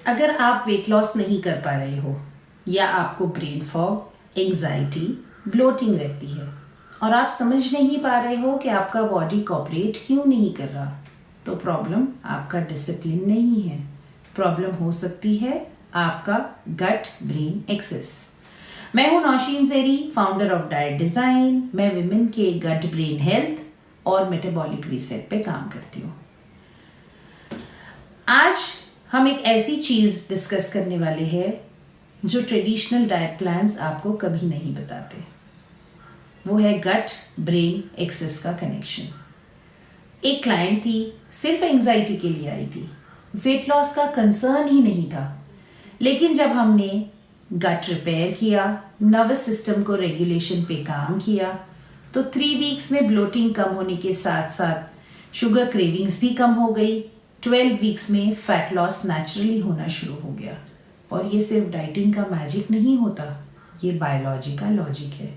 अगर आप wait loss नहीं कर पा रहे हो या आपको ब्रेन फॉग, एंजाइटी, ब्लोटिंग रहती है और आप समझ नहीं पा रहे हो कि आपका बॉडी कोऑपरेट क्यों नहीं कर रहा, तो प्रॉब्लम आपका डिसिप्लिन नहीं है। प्रॉब्लम हो सकती है आपका गट ब्रेन एक्सेस। मैं हूं नौशीन ज़ेरी, फाउंडर ऑफ डाइट डिज़ाइन। मैं विमेन के गट ब्रेन हेल्थ और मेटाबॉलिक रीसेट पे काम करती हूँ। आज हम एक ऐसी चीज़ डिस्कस करने वाले हैं जो ट्रेडिशनल डाइट प्लान्स आपको कभी नहीं बताते। वो है गट ब्रेन एक्सेस का कनेक्शन। एक क्लाइंट थी, सिर्फ एंजाइटी के लिए आई थी, वेट लॉस का कंसर्न ही नहीं था। लेकिन जब हमने गट रिपेयर किया, नर्वस सिस्टम को रेगुलेशन पे काम किया, तो 3 वीक्स में ब्लोटिंग कम होने के साथ साथ शुगर क्रेविंग्स भी कम हो गई। 12 वीक्स में फैट लॉस नेचुरली होना शुरू हो गया। और ये सिर्फ डाइटिंग का मैजिक नहीं होता, ये बायोलॉजी का लॉजिक है।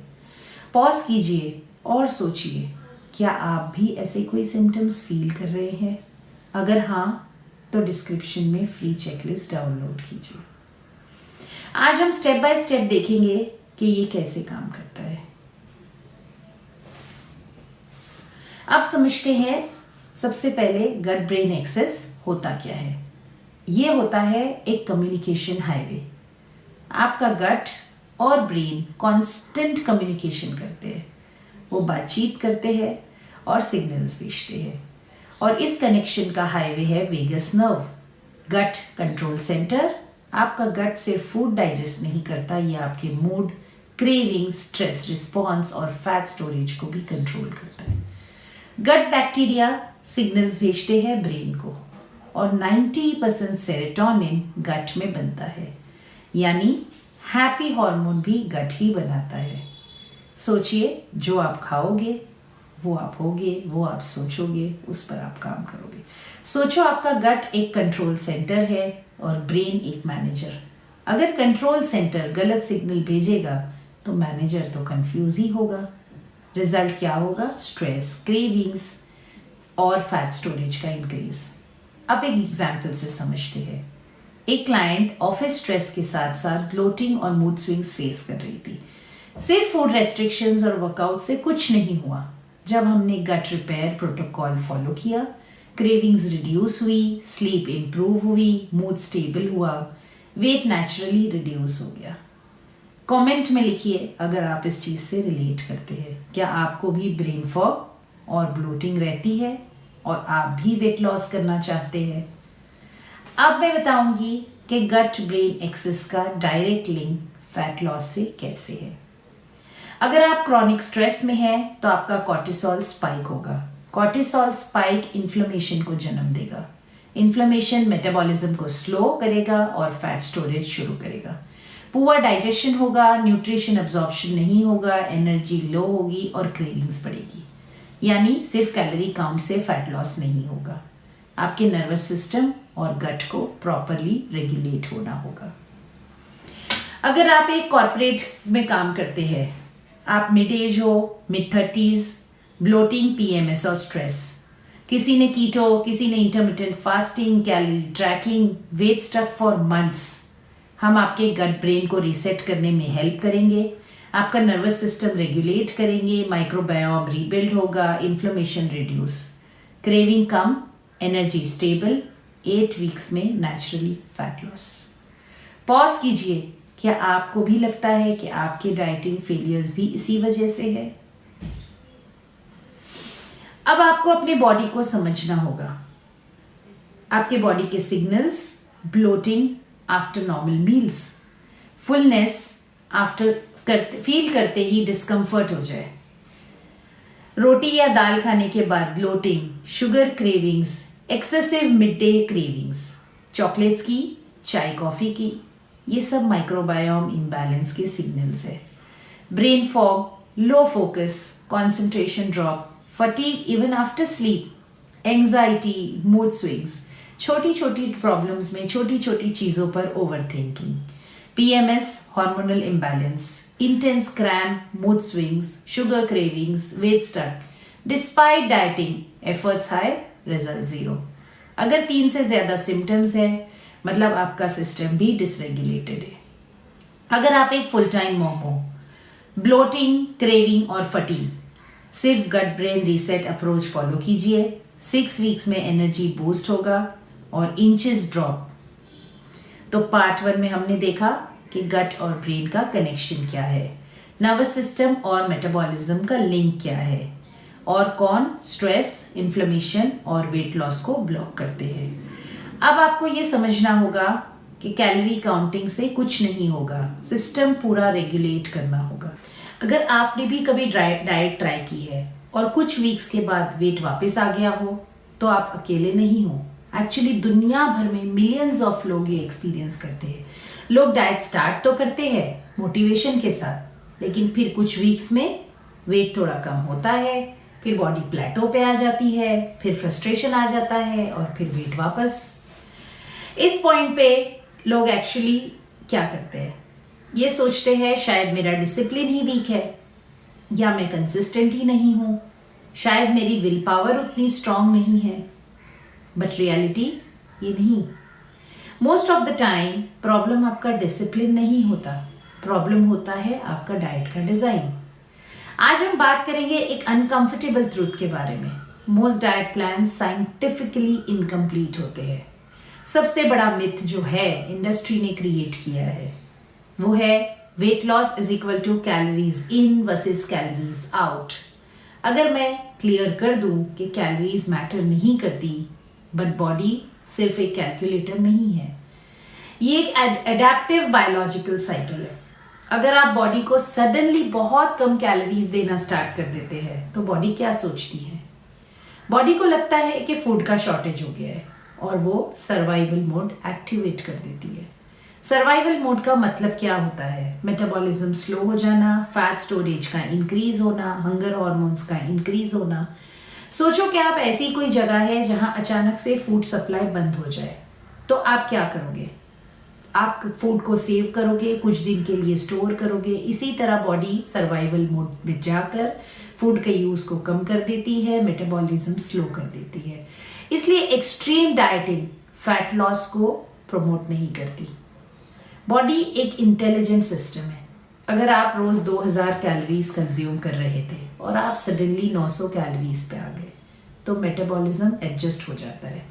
पॉज कीजिए और सोचिए, क्या आप भी ऐसे कोई सिम्टम्स फील कर रहे हैं? अगर हाँ, तो डिस्क्रिप्शन में फ्री चेकलिस्ट डाउनलोड कीजिए। आज हम स्टेप बाय स्टेप देखेंगे कि ये कैसे काम करता है। अब समझते हैं सबसे पहले गट ब्रेन एक्सेस होता क्या है। ये होता है एक कम्युनिकेशन हाईवे। आपका गट और ब्रेन कांस्टेंट कम्युनिकेशन करते हैं, वो बातचीत करते हैं और सिग्नल्स भेजते हैं। और इस कनेक्शन का हाईवे है वेगस नर्व, गट कंट्रोल सेंटर। आपका गट सिर्फ फूड डाइजेस्ट नहीं करता, ये आपके मूड, क्रेविंग, स्ट्रेस रिस्पॉन्स और फैट स्टोरेज को भी कंट्रोल करता है। गट बैक्टीरिया सिग्नल्स भेजते हैं ब्रेन को और 90% सेरोटोनिन गट में बनता है, यानी हैप्पी हार्मोन भी गट ही बनाता है। सोचिए, जो आप खाओगे वो आप होगे, वो आप सोचोगे, उस पर आप काम करोगे। सोचो, आपका गट एक कंट्रोल सेंटर है और ब्रेन एक मैनेजर। अगर कंट्रोल सेंटर गलत सिग्नल भेजेगा तो मैनेजर तो कंफ्यूज ही होगा। रिजल्ट क्या होगा? स्ट्रेस, क्रेविंग्स और फैट स्टोरेज का इंक्रीज। अब एक एग्जाम्पल से समझते हैं। एक क्लाइंट ऑफिस स्ट्रेस के साथ साथ ब्लोटिंग और मूड स्विंग्स फेस कर रही थी। सिर्फ फूड रेस्ट्रिक्शंस और वर्कआउट से कुछ नहीं हुआ। जब हमने गट रिपेयर प्रोटोकॉल फॉलो किया, क्रेविंग्स रिड्यूस हुई, स्लीप इंप्रूव हुई, मूड स्टेबल हुआ, वेट नेचुरली रिड्यूस हो गया। कमेंट में लिखिए अगर आप इस चीज़ से रिलेट करते हैं। क्या आपको भी ब्रेन फॉग और ब्लोटिंग रहती है और आप भी वेट लॉस करना चाहते हैं? अब मैं बताऊंगी कि गट ब्रेन एक्सेस का डायरेक्ट लिंक फैट लॉस से कैसे है। अगर आप क्रॉनिक स्ट्रेस में हैं तो आपका कॉर्टिसोल स्पाइक होगा। कॉर्टिसोल स्पाइक इन्फ्लेमेशन को जन्म देगा। इन्फ्लेमेशन मेटाबॉलिज्म को स्लो करेगा और फैट स्टोरेज शुरू करेगा। पुअर डाइजेशन होगा, न्यूट्रिशन एब्जॉर्प्शन नहीं होगा, एनर्जी लो होगी और क्रेविंग्स बढ़ेगी। यानी सिर्फ कैलोरी काउंट से फैट लॉस नहीं होगा, आपके नर्वस सिस्टम और गट को प्रॉपरली रेगुलेट होना होगा। अगर आप एक कॉर्पोरेट में काम करते हैं, आप मिड एज हो, मिड 30s, ब्लोटिंग, पीएमएस और स्ट्रेस, किसी ने कीटो, किसी ने intermittent fasting, calorie tracking, weight stuck for months, हम आपके गट ब्रेन को रीसेट करने में हेल्प करेंगे। आपका नर्वस सिस्टम रेगुलेट करेंगे, माइक्रोबायोम रीबिल्ड होगा, इन्फ्लेमेशन रिड्यूस, क्रेविंग कम, एनर्जी स्टेबल, 8 वीक्स में नेचुरली फैट लॉस। पॉज कीजिए, क्या आपको भी लगता है कि आपके डाइटिंग फेलियर्स भी इसी वजह से है? अब आपको अपने बॉडी को समझना होगा। आपके बॉडी के signals, bloating after normal meals, fullness feel करते ही डिस्कम्फर्ट हो जाए, रोटी या दाल खाने के बाद bloating, sugar cravings, excessive mid day cravings, chocolates की, चाय कॉफी की, ये सब माइक्रोबायोम इम्बैलेंस के सिग्नल्स है। Brain fog, low focus, concentration drop, fatigue even after sleep, anxiety, mood swings, छोटी छोटी प्रॉब्लम्स में छोटी छोटी चीज़ों पर overthinking, PMS, hormonal imbalance, intense cramp, mood swings, sugar cravings, weight stuck, despite dieting, efforts high, result 0। अगर 3 से ज़्यादा सिम्टम्स हैं, मतलब आपका सिस्टम भी डिसरेगुलेटेड है। अगर आप एक फुल टाइम मॉम हो, ब्लोटिंग, क्रेविंग और फटीग, सिर्फ gut brain reset approach follow कीजिए। 6 वीक्स में एनर्जी बूस्ट होगा और इंचेस ड्रॉप। तो पार्ट 1 में हमने देखा कि गट और ब्रेन का कनेक्शन क्या है, नर्वस सिस्टम और मेटाबॉलिज्म का लिंक क्या है, और कौन स्ट्रेस, इन्फ्लेमेशन और वेट लॉस को ब्लॉक करते हैं। अब आपको ये समझना होगा कि कैलोरी काउंटिंग से कुछ नहीं होगा, सिस्टम पूरा रेगुलेट करना होगा। अगर आपने भी कभी डाइट ट्राई की है और कुछ वीक्स के बाद वेट वापस आ गया हो, तो आप अकेले नहीं हो। एक्चुअली दुनिया भर में मिलियंस ऑफ लोग ये एक्सपीरियंस करते हैं। लोग डाइट स्टार्ट तो करते हैं मोटिवेशन के साथ, लेकिन फिर कुछ वीक्स में वेट थोड़ा कम होता है, फिर बॉडी प्लेटो पे आ जाती है, फिर फ्रस्ट्रेशन आ जाता है और फिर वेट वापस। इस पॉइंट पे लोग एक्चुअली क्या करते हैं, ये सोचते हैं शायद मेरा डिसिप्लिन ही वीक है, या मैं कंसिस्टेंट ही नहीं हूं, शायद मेरी विल पावर उतनी स्ट्रांग नहीं है। बट रियलिटी ये नहीं। Most of the time problem आपका डिसिप्लिन नहीं होता, प्रॉब्लम होता है आपका डाइट का डिजाइन। आज हम बात करेंगे एक अनकंफर्टेबल ट्रूथ के बारे में। Most diet plan scientifically incomplete होते हैं। सबसे बड़ा मिथ जो है इंडस्ट्री ने क्रिएट किया है वो है weight loss is equal to calories in versus calories out. अगर मैं क्लियर कर दूं कि कैलोरीज मैटर नहीं करती, बट बॉडी सिर्फ एक कैलकुलेटर नहीं है, ये एक एडेप्टिव बायोलॉजिकल साइकिल है। अगर आप बॉडी को सडनली बहुत कम कैलोरीज देना स्टार्ट कर देते हैं तो बॉडी क्या सोचती है? बॉडी को लगता है कि फूड का शॉर्टेज हो गया है और वो सर्वाइवल मोड एक्टिवेट कर देती है। सर्वाइवल मोड का मतलब क्या होता है? मेटाबॉलिज्म स्लो हो जाना, फैट स्टोरेज का इंक्रीज होना, हंगर हार्मोन्स का इंक्रीज होना। सोचो कि आप ऐसी कोई जगह है जहां अचानक से फूड सप्लाई बंद हो जाए, तो आप क्या करोगे? आप फूड को सेव करोगे, कुछ दिन के लिए स्टोर करोगे। इसी तरह बॉडी सर्वाइवल मोड में जाकर फूड के यूज को कम कर देती है, मेटाबॉलिज्म स्लो कर देती है। इसलिए एक्सट्रीम डाइटिंग फैट लॉस को प्रमोट नहीं करती। बॉडी एक इंटेलिजेंट सिस्टम है। अगर आप रोज 2000 कैलोरीज कंज्यूम कर रहे थे और आप सडनली 900 कैलोरीज पे आ गए, तो मेटाबॉलिज्म एडजस्ट हो जाता है,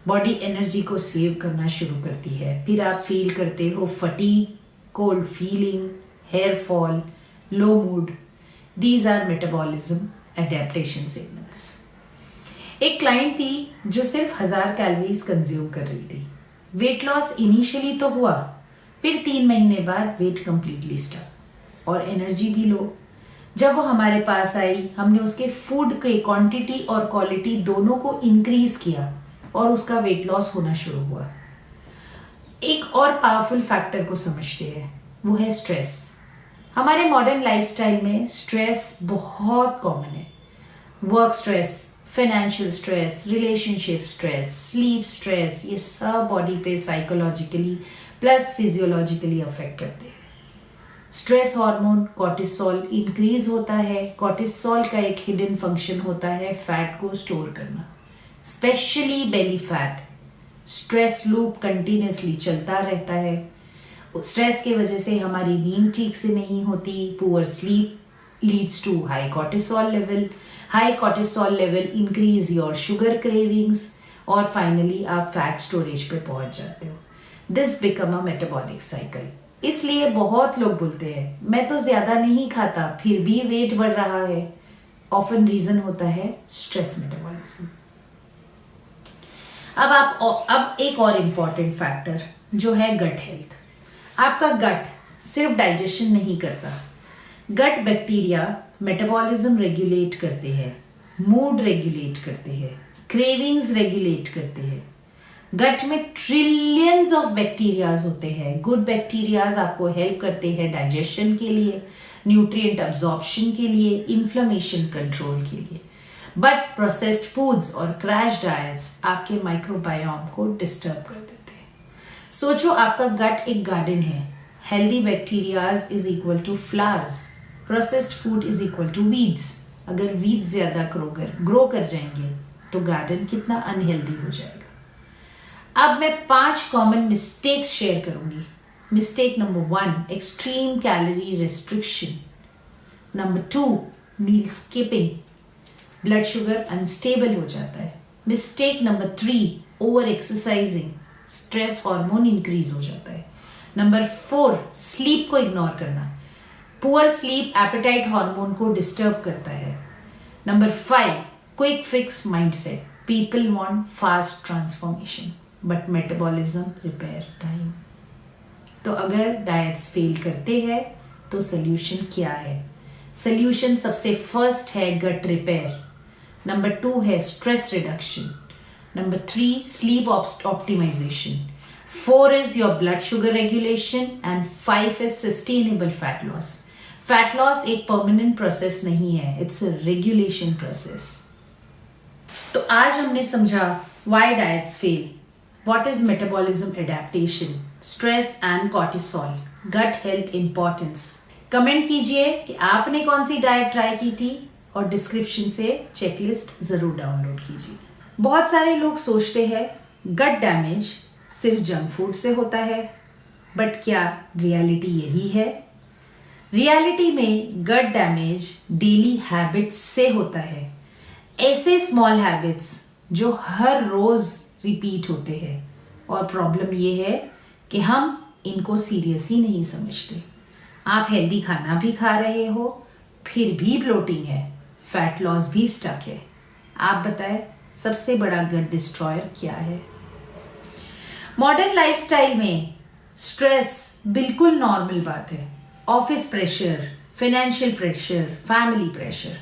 बॉडी एनर्जी को सेव करना शुरू करती है। फिर आप फील करते हो fatigue, cold feeling, hair fall, low mood. These are metabolism adaptation signals. एक क्लाइंट थी जो सिर्फ 1000 कैलोरीज कंज्यूम कर रही थी। वेट लॉस इनिशियली तो हुआ, फिर 3 महीने बाद वेट कंप्लीटली स्टक और एनर्जी भी लो। जब वो हमारे पास आई, हमने उसके फूड के क्वांटिटी और क्वालिटी दोनों को इंक्रीज किया और उसका वेट लॉस होना शुरू हुआ। एक और पावरफुल फैक्टर को समझते हैं, वो है स्ट्रेस। हमारे मॉडर्न लाइफस्टाइल में स्ट्रेस बहुत कॉमन है। Work stress, financial stress, relationship stress, sleep stress, ये सब बॉडी पे साइकोलॉजिकली प्लस फिजियोलॉजिकली अफेक्ट करते हैं। स्ट्रेस हार्मोन कॉर्टिसोल इंक्रीज होता है। कॉर्टिसोल का एक हिडन फंक्शन होता है फैट को स्टोर करना, specially belly fat. Stress loop continuously चलता रहता है। स्ट्रेस की वजह से हमारी नींद ठीक से नहीं होती, poor sleep leads to high cortisol level. High cortisol level increase your sugar cravings और फाइनली आप फैट स्टोरेज पे पहुंच जाते हो। This become a metabolic cycle. इसलिए बहुत लोग बोलते हैं मैं तो ज्यादा नहीं खाता फिर भी वेट बढ़ रहा है। ऑफन रीजन होता है स्ट्रेस मेटाबॉलिज्म। अब एक और इम्पॉर्टेंट फैक्टर जो है गट हेल्थ। आपका गट सिर्फ डाइजेशन नहीं करता, गट बैक्टीरिया मेटाबॉलिज्म रेगुलेट करते हैं, मूड रेगुलेट करते हैं, क्रेविंग्स रेगुलेट करते हैं। गट में ट्रिलियंस ऑफ बैक्टीरियाज होते हैं। गुड बैक्टीरियाज आपको हेल्प करते हैं डाइजेशन के लिए, न्यूट्रिएंट अब्जॉर्प्शन के लिए, इन्फ्लेमेशन कंट्रोल के लिए। बट प्रोसेस्ड फूड्स और क्रैश डाइट्स आपके माइक्रोबायोम को डिस्टर्ब कर देते हैं। सोचो आपका गट एक गार्डन है। Healthy bacterias is equal to flowers, processed food is equal to weeds. अगर वीड्स ज्यादा ग्रो कर जाएंगे तो गार्डन कितना अनहेल्दी हो जाएगा। अब मैं 5 कॉमन मिस्टेक्स शेयर करूंगी। Mistake number 1, extreme calorie restriction. Number 2, मील स्किपिंग, ब्लड शुगर अनस्टेबल हो जाता है। Mistake number 3, over exercising, stress hormone increase हो जाता है। नंबर 4, स्लीप को इग्नोर करना, पुअर स्लीप एपेटाइट हार्मोन को डिस्टर्ब करता है। Number 5, quick fix mindset, people want fast transformation but metabolism repair time. तो अगर डाइट्स फेल करते हैं तो सोल्यूशन क्या है? सोल्यूशन सबसे फर्स्ट है गट रिपेयर, नंबर 2 है stress reduction, number 3 sleep optimization, 4 is your blood sugar regulation and 5 is sustainable fat loss. Fat loss एक परमानेंट प्रोसेस नहीं है, इट्स अ रेगुलेशन प्रोसेस। तो आज हमने समझा why diets fail, what is metabolism adaptation, stress and cortisol, gut health importance. Comment कीजिए कि आपने कौन सी डाइट ट्राई की थी और डिस्क्रिप्शन से चेकलिस्ट जरूर डाउनलोड कीजिए। बहुत सारे लोग सोचते हैं गट डैमेज सिर्फ जंक फूड से होता है, बट क्या रियलिटी यही है? रियलिटी में गट डैमेज डेली हैबिट्स से होता है, ऐसे स्मॉल हैबिट्स जो हर रोज रिपीट होते हैं। और प्रॉब्लम ये है कि हम इनको सीरियस ही नहीं समझते। आप हेल्दी खाना भी खा रहे हो, फिर भी ब्लोटिंग है, फैट लॉस भी स्टक है। आप बताएं सबसे बड़ा गट डिस्ट्रॉयर क्या है? मॉडर्न लाइफस्टाइल में स्ट्रेस बिल्कुल नॉर्मल बात है। Office pressure, financial pressure, family pressure,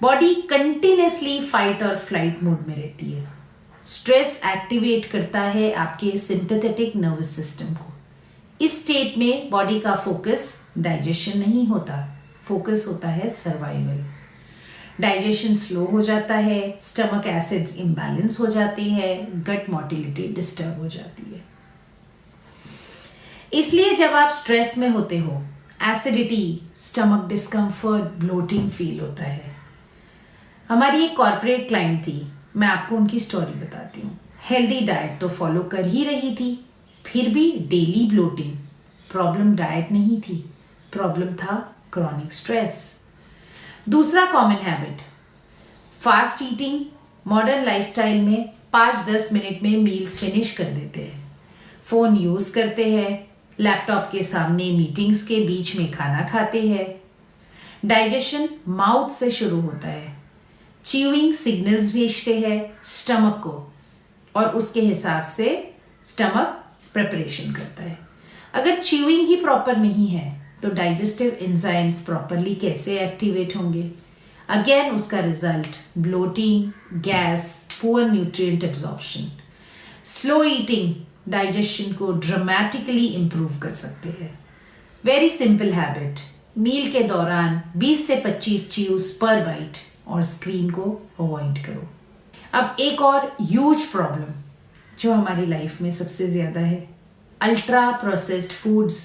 body continuously fight और फ्लाइट मोड में रहती है। स्ट्रेस एक्टिवेट करता है आपके सिंपैथेटिक नर्वस सिस्टम को। इस स्टेट में बॉडी का फोकस डाइजेशन नहीं होता, फोकस होता है सर्वाइवल। डाइजेशन स्लो हो जाता है, स्टमक एसिड्स इम्बैलेंस हो जाती है, गट मोटिलिटी डिस्टर्ब हो जाती है। इसलिए जब आप स्ट्रेस में होते हो, acidity, stomach discomfort, bloating feel होता है। हमारी एक कॉर्पोरेट क्लाइंट थी, मैं आपको उनकी स्टोरी बताती हूँ। हेल्दी डाइट तो फॉलो कर ही रही थी, फिर भी डेली ब्लोटिंग। प्रॉब्लम डाइट नहीं थी, प्रॉब्लम था क्रॉनिक स्ट्रेस। दूसरा common habit, fast eating. Modern lifestyle में 5-10 मिनट में मील्स फिनिश कर देते हैं, फोन यूज करते हैं, लैपटॉप के सामने मीटिंग्स के बीच में खाना खाते हैं। डाइजेशन माउथ से शुरू होता है, च्यूइंग सिग्नल्स भेजते हैं स्टमक को और उसके हिसाब से स्टमक प्रिपरेशन करता है। अगर च्यूइंग ही प्रॉपर नहीं है तो डाइजेस्टिव एंजाइम्स प्रॉपरली कैसे एक्टिवेट होंगे? अगेन उसका result bloating, gas, poor nutrient absorption. Slow eating digestion को ड्रामेटिकली इंप्रूव कर सकते हैं। वेरी सिंपल हैबिट, मील के दौरान 20 से 25 च्यूज पर बाइट और स्क्रीन को अवॉइड करो। अब एक और ह्यूज प्रॉब्लम जो हमारी लाइफ में सबसे ज्यादा है, ultra processed foods,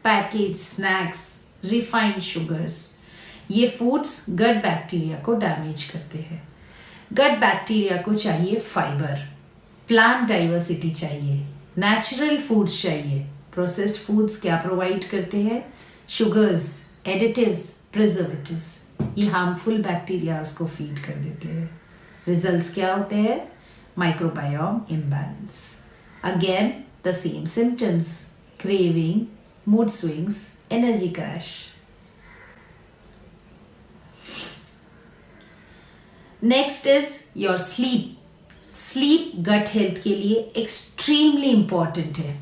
package snacks, refined sugars. ये फूड्स गट बैक्टीरिया को डैमेज करते हैं। गट बैक्टीरिया को चाहिए फाइबर, प्लांट डाइवर्सिटी चाहिए, नेचुरल फूड्स चाहिए। प्रोसेस्ड फूड्स क्या प्रोवाइड करते हैं? Sugars, additives, preservatives. ये हार्मफुल बैक्टीरियाज को फीड कर देते हैं। रिजल्ट्स क्या होते हैं? Microbiome imbalance. Again the same symptoms, craving, mood swings, energy crash. Next is your sleep. Sleep gut health के लिए एक्सट्रीमली इंपॉर्टेंट है।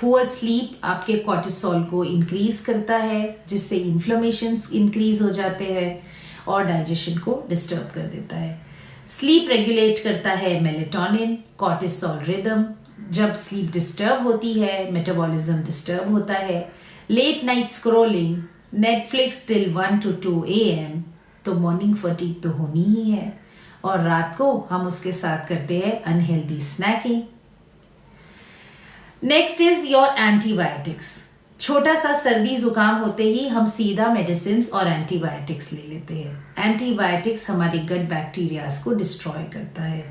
पुअर स्लीप आपके कॉर्टिसोल को इंक्रीज करता है, जिससे इन्फ्लेमेशंस इंक्रीज हो जाते हैं और डाइजेशन को डिस्टर्ब कर देता है। स्लीप रेगुलेट करता है मेलेटोनिन, कॉर्टिसोल रिदम। जब स्लीप डिस्टर्ब होती है, मेटाबॉलिज्म डिस्टर्ब होता है। Late night scrolling, Netflix till 1 to 2 AM, तो मॉर्निंग फटीग तो होनी ही है और रात को हम उसके साथ करते हैं unhealthy snacking. Next is your antibiotics. छोटा सा सर्दी जुकाम होते ही हम सीधा मेडिसिन और एंटीबायोटिक्स ले लेते हैं। एंटीबायोटिक्स हमारे गट बैक्टीरियाज को डिस्ट्रॉय करता है।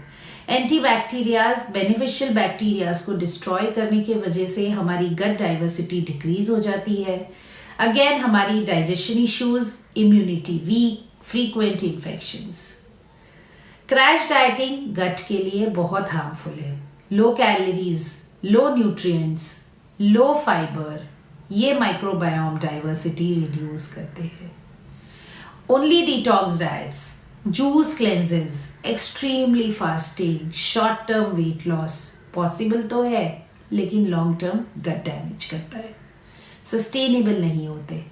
एंटीबैक्टीरियाज बेनिफिशियल बैक्टीरियाज को डिस्ट्रॉय करने की वजह से हमारी गट डाइवर्सिटी डिक्रीज हो जाती है। अगेन हमारी digestion issues, immunity weak, frequent infections. Crash dieting gut के लिए बहुत हार्मफुल है। Low calories, low nutrients, low fibre, ये माइक्रोबायोम डाइवर्सिटी रिड्यूस करते हैं। Only detox diets, juice cleanses, extremely fasting, short term weight loss possible तो है, लेकिन लॉन्ग टर्म गट डैमेज करता है, सस्टेनेबल नहीं होते।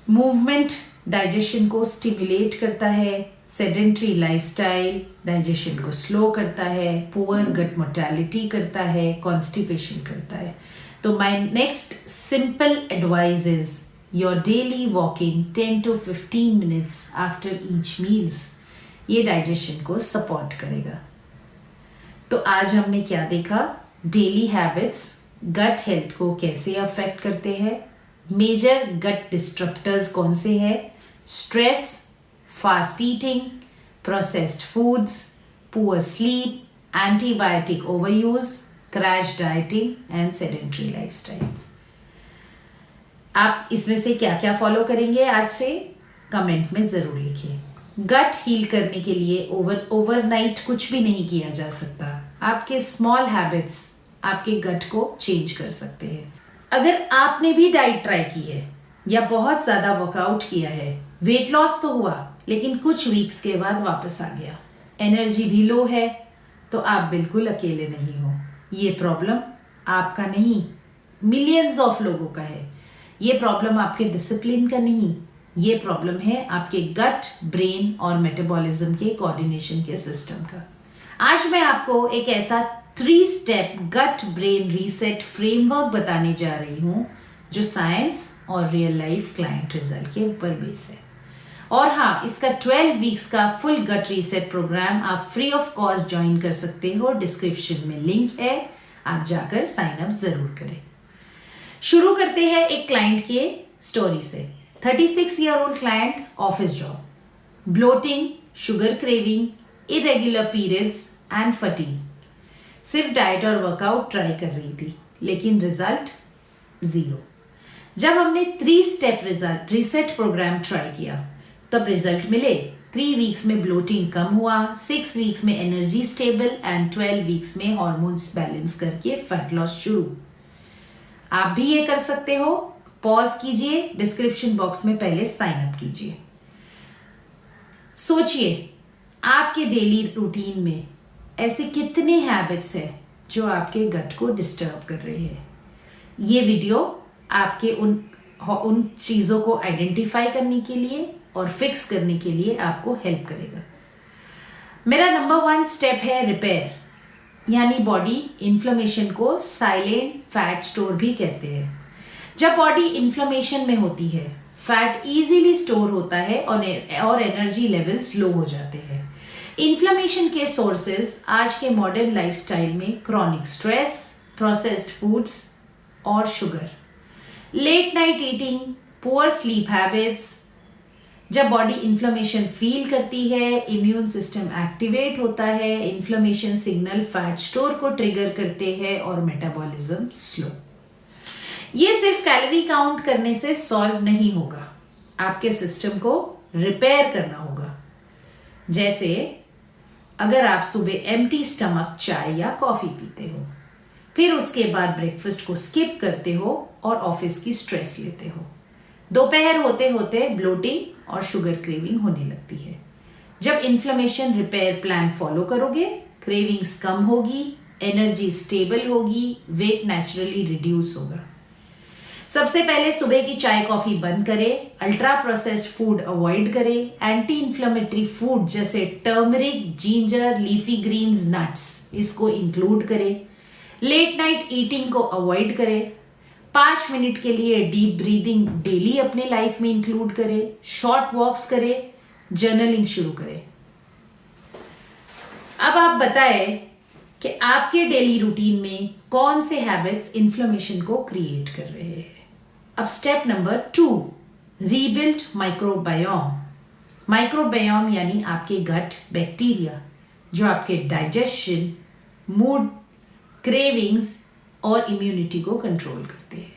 मूवमेंट डाइजेशन को स्टिमुलेट करता है, सेडेंट्री लाइफस्टाइल डाइजेशन को स्लो करता है, पुअर गट मोर्टेलिटी करता है, कॉन्स्टिपेशन करता है। तो my next simple advice is your daily walking 10 to 15 minutes after each meals. ये डाइजेशन को सपोर्ट करेगा। तो आज हमने क्या देखा? डेली हैबिट्स गट हेल्थ को कैसे अफेक्ट करते हैं, मेजर गट डिस्ट्रप्टर्स कौन से हैं, stress, fast eating, processed foods, poor sleep, antibiotic overuse, crash dieting and sedentary lifestyle. आप इसमें से क्या क्या फॉलो करेंगे आज से कमेंट में जरूर लिखिए। गट हील करने के लिए ओवरनाइट कुछ भी नहीं किया जा सकता। आपके स्मॉल हैबिट्स आपके गट को चेंज कर सकते हैं। अगर आपने भी डाइट ट्राई की है या बहुत ज्यादा वर्कआउट किया है, वेट लॉस तो हुआ लेकिन कुछ वीक्स के बाद वापस आ गया, एनर्जी भी लो है, तो आप बिल्कुल अकेले नहीं हो। ये प्रॉब्लम आपका नहीं, मिलियंस ऑफ लोगों का है। ये प्रॉब्लम आपके डिसिप्लिन का नहीं, ये प्रॉब्लम है आपके गट, ब्रेन और मेटाबॉलिज्म के कोऑर्डिनेशन के सिस्टम का। आज मैं आपको एक ऐसा 3 step gut brain reset framework बताने जा रही हूं जो साइंस और रियल लाइफ क्लाइंट रिजल्ट के ऊपर बेस है। और हाँ, इसका 12 वीक्स का फुल गट रीसेट प्रोग्राम आप फ्री ऑफ कॉस्ट ज्वाइन कर सकते हो। डिस्क्रिप्शन में लिंक है, आप जाकर साइन अप जरूर करें। शुरू करते हैं एक क्लाइंट के स्टोरी से। 36 year old client, office job, bloating, sugar craving, irregular periods and fatigue. सिर्फ डाइट और वर्कआउट ट्राई कर रही थी, लेकिन रिजल्ट 0। जब हमने 3 step result reset programme try किया तब रिजल्ट मिले। 3 वीक्स में ब्लोटिंग कम हुआ, 6 वीक्स में एनर्जी स्टेबल एंड 12 वीक्स में हॉर्मोन्स बैलेंस करके फैट लॉस शुरू। आप भी ये कर सकते हो। पॉज कीजिए, डिस्क्रिप्शन बॉक्स में पहले साइन अप कीजिए। सोचिए आपके डेली रूटीन में ऐसे कितने हैबिट्स हैं जो आपके गट को डिस्टर्ब कर रहे हैं। ये वीडियो आपके उन चीजों को आइडेंटिफाई करने के लिए और फिक्स करने के लिए आपको हेल्प करेगा। मेरा नंबर 1 स्टेप है रिपेयर, यानी बॉडी इन्फ्लेमेशन को साइलेंट फैट स्टोर भी कहते हैं। जब बॉडी इन्फ्लेमेशन में होती है, फैट इजीली स्टोर होता है और एनर्जी लेवल्स लो हो जाते हैं। इन्फ्लेमेशन के सोर्सेस आज के मॉडर्न लाइफस्टाइल में क्रॉनिक स्ट्रेस, प्रोसेस्ड फूड्स और sugar, late night eating, poor sleep habits. जब बॉडी इन्फ्लेमेशन फील करती है, इम्यून सिस्टम एक्टिवेट होता है, इन्फ्लेमेशन सिग्नल फैट स्टोर को ट्रिगर करते हैं और मेटाबॉलिज्म स्लो। ये सिर्फ कैलोरी काउंट करने से सॉल्व नहीं होगा, आपके सिस्टम को रिपेयर करना होगा। जैसे अगर आप सुबह एम्प्टी स्टमक चाय या कॉफी पीते हो, फिर उसके बाद ब्रेकफास्ट को स्किप करते हो और ऑफिस की स्ट्रेस लेते हो, दोपहर होते होते ब्लोटिंग और शुगर क्रेविंग होने लगती है। जब इन्फ्लेमेशन रिपेयर प्लान फॉलो करोगे, क्रेविंग्स कम होगी, एनर्जी स्टेबल होगी, वेट नेचुरली रिड्यूस होगा। सबसे पहले सुबह की चाय कॉफी बंद करें, अल्ट्रा प्रोसेस्ड फूड अवॉइड करें, एंटी इन्फ्लेमेटरी फूड जैसे turmeric, ginger, leafy greens, nuts इसको इंक्लूड करें। लेट नाइट ईटिंग को अवॉइड करें। 5 मिनट के लिए डीप ब्रीदिंग डेली अपने लाइफ में इंक्लूड करें। शॉर्ट वॉक्स करें, जर्नलिंग शुरू करें। अब आप बताएं कि आपके डेली रूटीन में कौन से हैबिट्स इन्फ्लेमेशन को क्रिएट कर रहे हैं। अब step number 2, rebuild microbiome. Microbiome यानी आपके गट बैक्टीरिया जो आपके डाइजेशन, मूड, क्रेविंग्स और इम्यूनिटी को कंट्रोल करते हैं।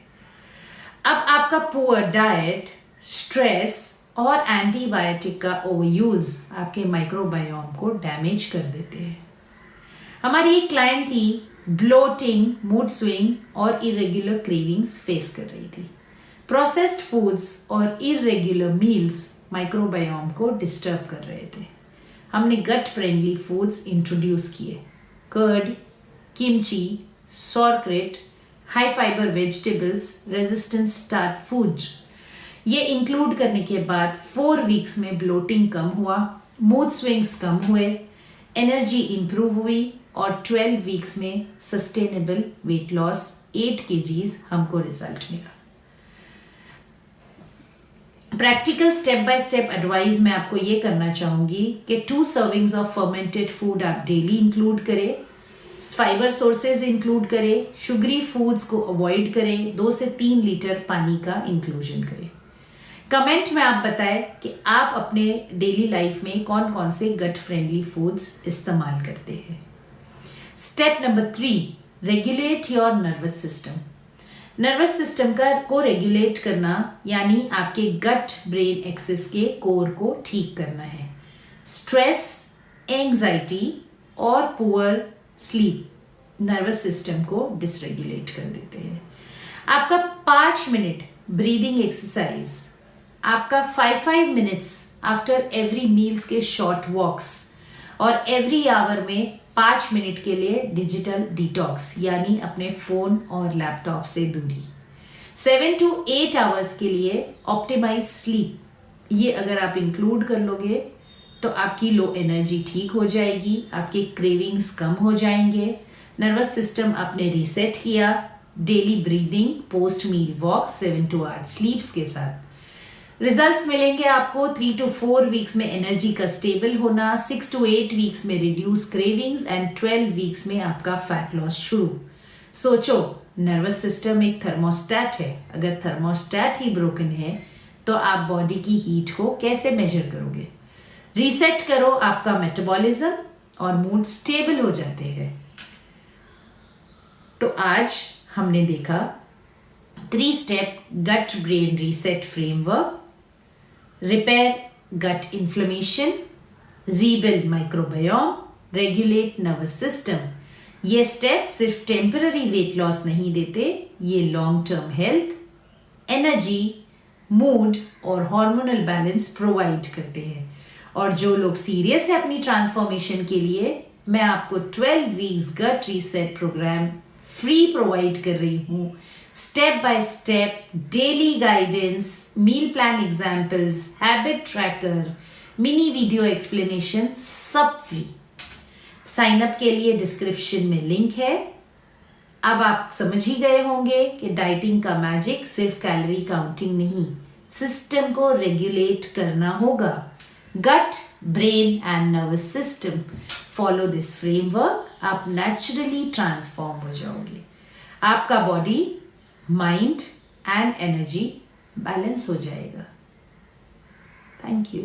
अब आपका पुअर डाइट, स्ट्रेस और एंटीबायोटिक का ओवरयूज आपके माइक्रोबायोम को डैमेज कर देते हैं। हमारी एक क्लाइंट थी, ब्लोटिंग, मूड स्विंग और इरेगुलर क्रेविंग्स फेस कर रही थी। प्रोसेस्ड फूड्स और इरेगुलर मील्स माइक्रोबायोम को डिस्टर्ब कर रहे थे। हमने गट फ्रेंडली फूड्स इंट्रोड्यूस किए, curd, kimchi, sauerkraut, high fibre vegetables, resistant starch food. ये इंक्लूड करने के बाद 4 वीक्स में ब्लोटिंग कम हुआ, मूड स्विंग्स कम हुए, एनर्जी इंप्रूव हुई और 12 वीक्स में सस्टेनेबल वेट लॉस 8 kgs हमको रिजल्ट मिला। Practical step by step advice मैं आपको ये करना चाहूंगी कि 2 सर्विंग्स ऑफ फर्मेंटेड फूड आप डेली इंक्लूड करें, फाइबर सोर्सेज इंक्लूड करें, शुगरी फूड्स को अवॉइड करें, 2 से 3 लीटर पानी का इंक्लूजन करें। कमेंट में आप बताएं कि आप अपने डेली लाइफ में कौन कौन से गट फ्रेंडली फूड्स इस्तेमाल करते हैं। Step number 3, regulate your nervous system. Nervous system को रेगुलेट करना यानी आपके गट ब्रेन एक्सिस के कोर को ठीक करना है। स्ट्रेस, एंजाइटी और पुअर स्लीप नर्वस सिस्टम को डिसरेगुलेट कर देते हैं। आपका 5 मिनट ब्रीदिंग एक्सरसाइज, आपका 5 मिनट्स आफ्टर एवरी मील्स के शॉर्ट वॉक्स और एवरी आवर में 5 मिनट के लिए डिजिटल डिटॉक्स यानी अपने फोन और लैपटॉप से दूरी, 7 to 8 आवर्स के लिए ऑप्टिमाइज स्लीप, ये अगर आप इंक्लूड कर लोगे तो आपकी लो एनर्जी ठीक हो जाएगी, आपके क्रेविंग्स कम हो जाएंगे, नर्वस सिस्टम आपने रीसेट किया, daily breathing, post meal walk, 7 to 8 sleeps के साथ रिजल्ट्स मिलेंगे आपको। 3 to 4 वीक्स में एनर्जी का स्टेबल होना, 6 to 8 वीक्स में रिड्यूस क्रेविंग्स एंड 12 वीक्स में आपका फैट लॉस शुरू। सोचो, नर्वस सिस्टम एक थर्मोस्टैट है, अगर थर्मोस्टैट ही ब्रोकन है तो आप बॉडी की हीट को कैसे मेजर करोगे। रीसेट करो आपका मेटाबॉलिज्म और मूड स्टेबल हो जाते हैं। तो आज हमने देखा 3 step gut brain reset framework, repair gut inflammation, rebuild microbiome, regulate nervous system. ये स्टेप सिर्फ टेम्पररी वेट लॉस नहीं देते, ये long term health, energy, mood और हार्मोनल बैलेंस प्रोवाइड करते हैं। और जो लोग सीरियस है अपनी ट्रांसफॉर्मेशन के लिए, मैं आपको 12 weeks gut reset programme free provide कर रही हूँ। Step by step daily guidance, meal plan examples, habit tracker, mini video explanation, सब फ्री। साइन अप के लिए डिस्क्रिप्शन में लिंक है। अब आप समझ ही गए होंगे कि डाइटिंग का मैजिक सिर्फ कैलोरी काउंटिंग नहीं, सिस्टम को रेगुलेट करना होगा। Gut, brain and nervous system. Follow this framework, आप naturally transform हो जाओगे। आपका body, mind and energy balance हो जाएगा। Thank you.